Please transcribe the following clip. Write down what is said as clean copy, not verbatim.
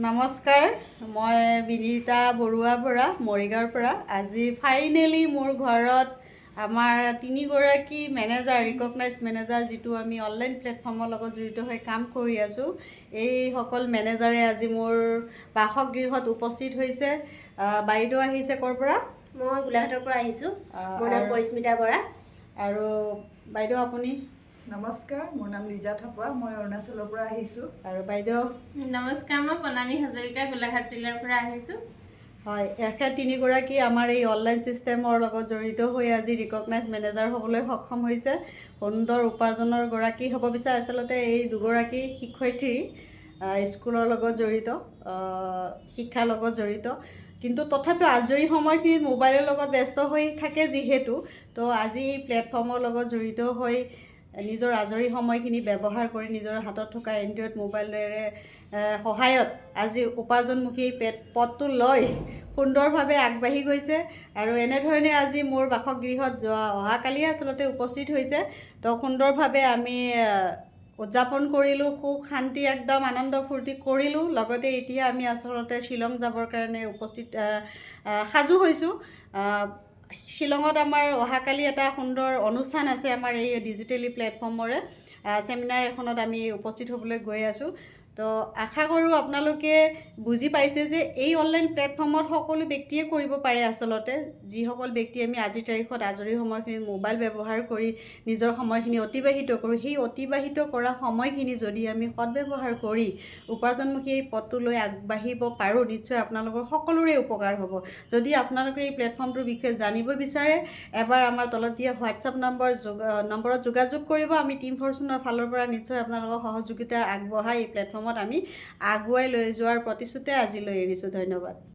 নমস্কাৰ, মই বিনীতা বৰুৱা পৰা মৰিগাঁৱৰ পৰা। আজি ফাইনেলি মোৰ ঘৰত আমাৰ তিনিগৰাকী মেনেজাৰ, ৰিকগনাইজ মেনেজাৰ, যিটো আমি অনলাইন প্লেটফৰ্মৰ লগত জড়িত হৈ কাম কৰি আছোঁ, এইসকল মেনেজাৰে আজি মোৰ বাসগৃহত উপস্থিত হৈছে। বাইদেউ আহিছে ক'ৰ পৰা? মই গোলাঘাটৰ পৰা আহিছোঁ। মোৰ নাম পৰিস্মিতা বৰা। আৰু বাইদেউ আপুনি? নমস্কাৰ, মোৰ নাম লিজা থাপা, মই অৰুণাচলৰ পৰা আহিছোঁ। আৰু বাইদেউ? নমস্কাৰ, মই প্ৰণামী হাজৰিকা, গোলাঘাট জিলাৰ পৰা আহিছোঁ। হয়, এখেত তিনিগৰাকী আমাৰ এই অনলাইন ছিষ্টেমৰ লগত জড়িত হৈ আজি ৰিকগনাইজ মেনেজাৰ হ'বলৈ সক্ষম হৈছে। সুন্দৰ উপাৰ্জনৰ গৰাকী হ'ব বিচাৰে। আচলতে এই দুগৰাকী শিক্ষয়িত্ৰী, স্কুলৰ লগত জড়িত, শিক্ষাৰ লগত জড়িত, কিন্তু তথাপিও আজৰি সময়খিনিত মোবাইলৰ লগত ব্যস্ত হৈ থাকে যিহেতু, তো আজি এই প্লেটফৰ্মৰ লগত জড়িত হৈ নিজৰ আজৰি সময়খিনি ব্যৱহাৰ কৰি নিজৰ হাতত থকা এণ্ড্ৰইড মোবাইলেৰে সহায়ত আজি উপাৰ্জনমুখী পথটো লৈ সুন্দৰভাৱে আগবাঢ়ি গৈছে। আৰু এনেধৰণে আজি মোৰ বাসগৃহত অহাকালিয়ে আচলতে উপস্থিত হৈছে। তো সুন্দৰভাৱে আমি উদযাপন কৰিলোঁ, সুখ শান্তি একদম আনন্দ ফূৰ্তি কৰিলোঁ। লগতে এতিয়া আমি আচলতে শ্বিলং যাবৰ কাৰণে সাজু হৈছোঁ। শ্বিলঙত আমাৰ অহাকালি এটা সুন্দৰ অনুষ্ঠান আছে, আমাৰ এই ডিজিটেলি প্লেটফৰ্মৰে ছেমিনাৰ এখনত আমি উপস্থিত হ'বলৈ গৈ আছোঁ। তো আশা কৰোঁ আপোনালোকে বুজি পাইছে যে এই অনলাইন প্লেটফৰ্মত সকলো ব্যক্তিয়ে কৰিব পাৰে। আচলতে যিসকল ব্যক্তিয়ে আমি আজিৰ তাৰিখত আজৰি সময়খিনিত মোবাইল ব্যৱহাৰ কৰি নিজৰ সময়খিনি অতিবাহিত কৰোঁ, সেই অতিবাহিত কৰা সময়খিনি যদি আমি সদব্যৱহাৰ কৰি উপাৰ্জনমুখী এই পথটো লৈ আগবাঢ়িব পাৰোঁ, নিশ্চয় আপোনালোকৰ সকলোৰে উপকাৰ হ'ব। যদি আপোনালোকে এই প্লেটফৰ্মটোৰ বিষয়ে জানিব বিচাৰে, এবাৰ আমাৰ তলত দিয়া হোৱাটছআপ নম্বৰত যোগাযোগ কৰিব। আমি টিম ফৰচুনৰ ফালৰ পৰা নিশ্চয় আপোনালোকক সহযোগিতা আগবঢ়াই এই প্লেটফৰ্মত আমি আগুৱাই লৈ যোৱাৰ প্ৰতিশ্ৰুতি আজিলৈ এৰিছোঁ। ধন্যবাদ।